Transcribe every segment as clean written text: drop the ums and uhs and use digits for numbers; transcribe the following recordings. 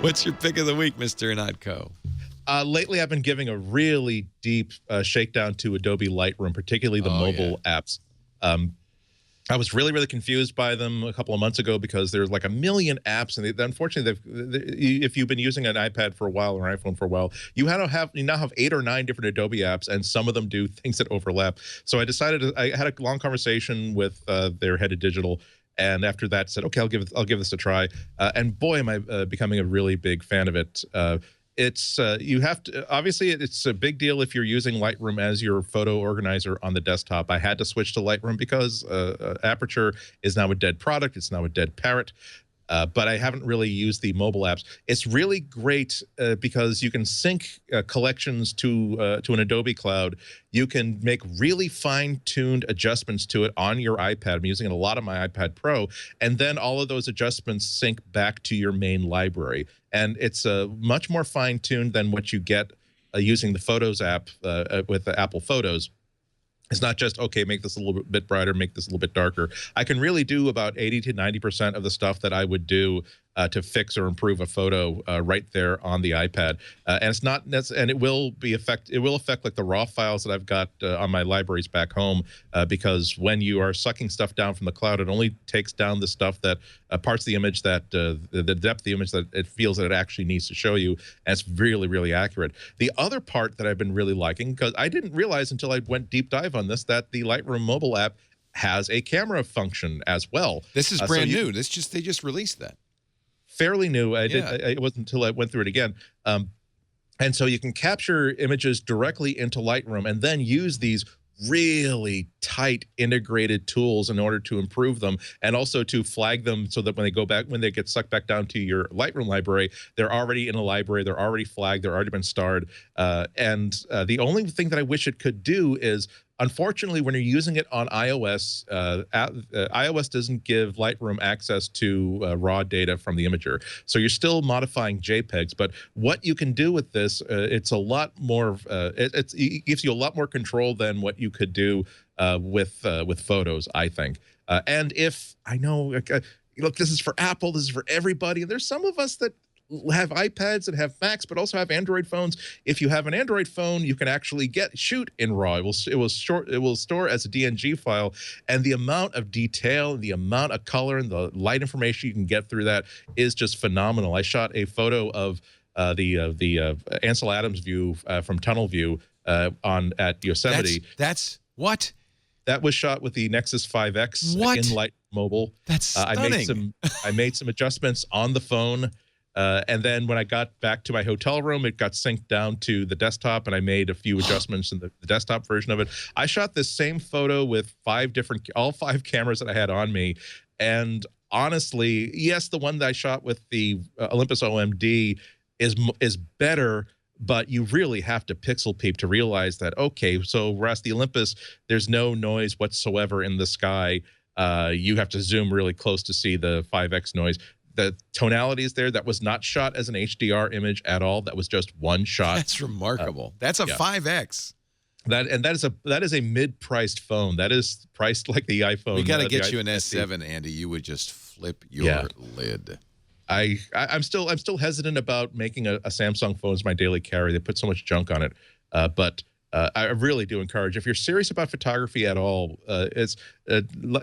What's your pick of the week, Mr. Ihnatko? Lately, I've been giving a really deep shakedown to Adobe Lightroom, particularly the mobile apps. I was really, really confused by them a couple of months ago because there's like a million apps, and unfortunately, if you've been using an iPad for a while or an iPhone for a while, you now have 8 or 9 different Adobe apps, and some of them do things that overlap. So I decided I had a long conversation with their head of digital, and after that said, okay, I'll give this a try. And boy, am I becoming a really big fan of it. It's you have to obviously it's a big deal if you're using Lightroom as your photo organizer on the desktop. I had to switch to Lightroom because Aperture is now a dead product. It's now a dead parrot. But I haven't really used the mobile apps. It's really great because you can sync collections to an Adobe Cloud. You can make really fine-tuned adjustments to it on your iPad. I'm using it a lot on my iPad Pro, and then all of those adjustments sync back to your main library. And it's much more fine-tuned than what you get using the Photos app with the Apple Photos. It's not just, okay, make this a little bit brighter, make this a little bit darker. I can really do about 80 to 90% of the stuff that I would do to fix or improve a photo right there on the iPad. And it's not, and it will affect like the raw files that I've got on my libraries back home, because when you are sucking stuff down from the cloud, it only takes down the stuff that parts of the image that the depth of the image that it feels that it actually needs to show you. And it's really, really accurate. The other part that I've been really liking, because I didn't realize until I went deep dive on this, that the Lightroom mobile app has a camera function as well. This is brand new. They just released that. Fairly new. It wasn't until I went through it again. And so you can capture images directly into Lightroom and then use these really tight integrated tools in order to improve them, and also to flag them so that when they get sucked back down to your Lightroom library, they're already in a library, they're already flagged, they're already been starred. The only thing that I wish it could do is, unfortunately, when you're using it on iOS, iOS doesn't give Lightroom access to raw data from the imager. So you're still modifying JPEGs. But what you can do with this, it's a lot more. It gives you a lot more control than what you could do with Photos, I think. And if I know, look, this is for Apple, this is for everybody. And there's some of us that have iPads and have Macs, but also have Android phones. If you have an Android phone, you can actually shoot in RAW. It will store as a DNG file, and the amount of detail, the amount of color, and the light information you can get through that is just phenomenal. I shot a photo of the Ansel Adams view from Tunnel View at Yosemite. That's what? That was shot with the Nexus 5X in Light Mobile. That's stunning. I made some adjustments on the phone. And then when I got back to my hotel room, it got synced down to the desktop, and I made a few adjustments in the desktop version of it. I shot this same photo with all five cameras that I had on me. And honestly, yes, the one that I shot with the Olympus OMD is better, but you really have to pixel peep to realize that, okay, so whereas the Olympus, there's no noise whatsoever in the sky. You have to zoom really close to see the 5X noise. The tonality is there. That was not shot as an HDR image at all. That was just one shot. That's remarkable. That's a 5X. That is a mid-priced phone. That is priced like the iPhone. We got to get you an S7, Andy. You would just flip your lid. I'm still hesitant about making a Samsung phone as my daily carry. They put so much junk on it. But I really do encourage, if you're serious about photography at all,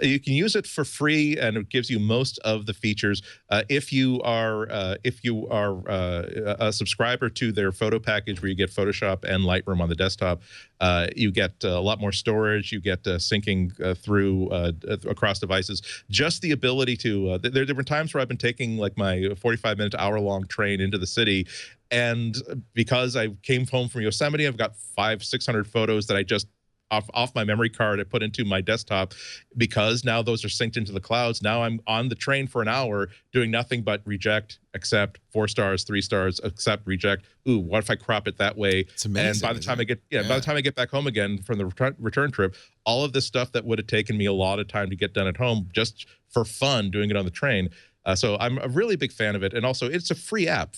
you can use it for free, and it gives you most of the features. If you are a subscriber to their photo package, where you get Photoshop and Lightroom on the desktop, you get a lot more storage. You get syncing through across devices. Just the ability to there have been times where I've been taking like my 45-minute to hour-long train into the city, and because I came home from Yosemite, I've got 500-600 photos that I just off my memory card I put into my desktop, because now those are synced into the clouds. Now I'm on the train for an hour doing nothing but reject, accept, 4 stars, 3 stars, accept, reject. Ooh, what if I crop it that way? It's amazing. And by the time by the time I get back home again from the return trip, all of this stuff that would have taken me a lot of time to get done at home, just for fun, doing it on the train. So I'm a really big fan of it. And also, it's a free app,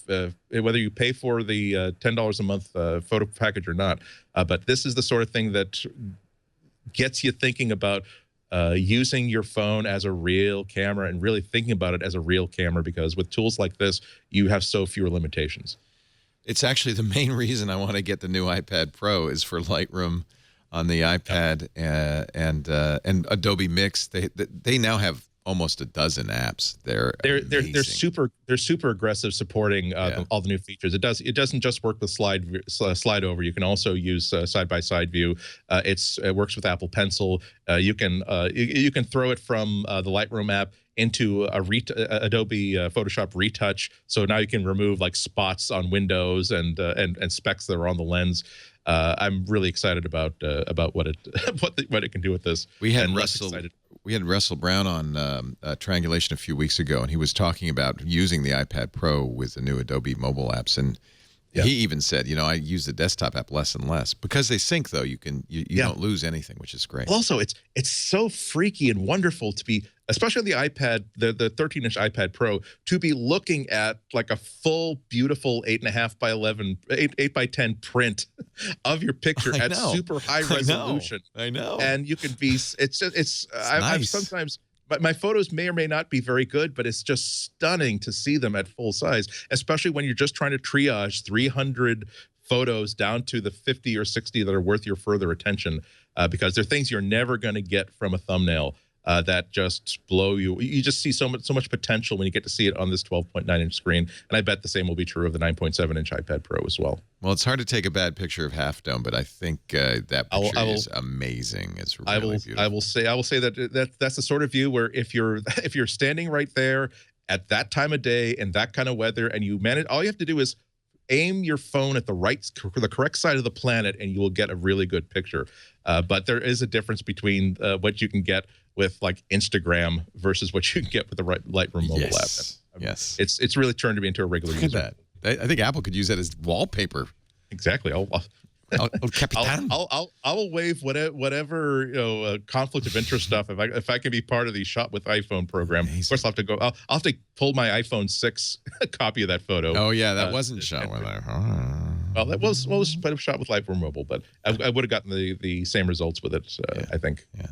whether you pay for the $10 a month photo package or not. But this is the sort of thing that gets you thinking about, using your phone as a real camera and really thinking about it as a real camera, because with tools like this, you have so fewer limitations. It's actually the main reason I want to get the new iPad Pro is for Lightroom on the iPad and Adobe Mix. They now have almost a dozen apps. They're super aggressive supporting all the new features. It doesn't just work with slide over. You can also use side by side view. It works with Apple Pencil. You can throw it from the Lightroom app into Adobe Photoshop Retouch. So now you can remove like spots on windows and specks that are on the lens. I'm really excited about what it can do with this. We had Russell Brown on Triangulation a few weeks ago, and he was talking about using the iPad Pro with the new Adobe mobile apps, and he even said, I use the desktop app less and less because they sync. Though you don't lose anything, which is great. Also, it's so freaky and wonderful to be, especially on the iPad, the 13-inch iPad Pro, to be looking at like a full, beautiful 8.5 by 11, 8 by 10 print of your picture at super high resolution. I know. And you can be. I've sometimes. But my photos may or may not be very good, but it's just stunning to see them at full size, especially when you're just trying to triage 300 photos down to the 50 or 60 that are worth your further attention, because they're things you're never going to get from a thumbnail that just blow you. You just see so much potential when you get to see it on this 12.9-inch screen, and I bet the same will be true of the 9.7-inch iPad Pro as well. Well, it's hard to take a bad picture of Half Dome, but I think that picture is amazing. It's really beautiful. I will say that's the sort of view where if you're standing right there at that time of day in that kind of weather, and you manage, all you have to do is aim your phone at the correct side of the planet, and you will get a really good picture. But there is a difference between what you can get with like Instagram versus what you can get with the Lightroom mobile app. Yes, it's really turned me into a regular user. Look at that. I think Apple could use that as wallpaper. Exactly. I'll waive whatever conflict of interest stuff if I can be part of the Shot with iPhone program. Amazing. Of course, I'll have to pull my iPhone 6 copy of that photo. Oh yeah, that wasn't Shot with iPhone. Well, that was Shot with Lightroom Mobile, but I would have gotten the same results with it. I think. Yeah.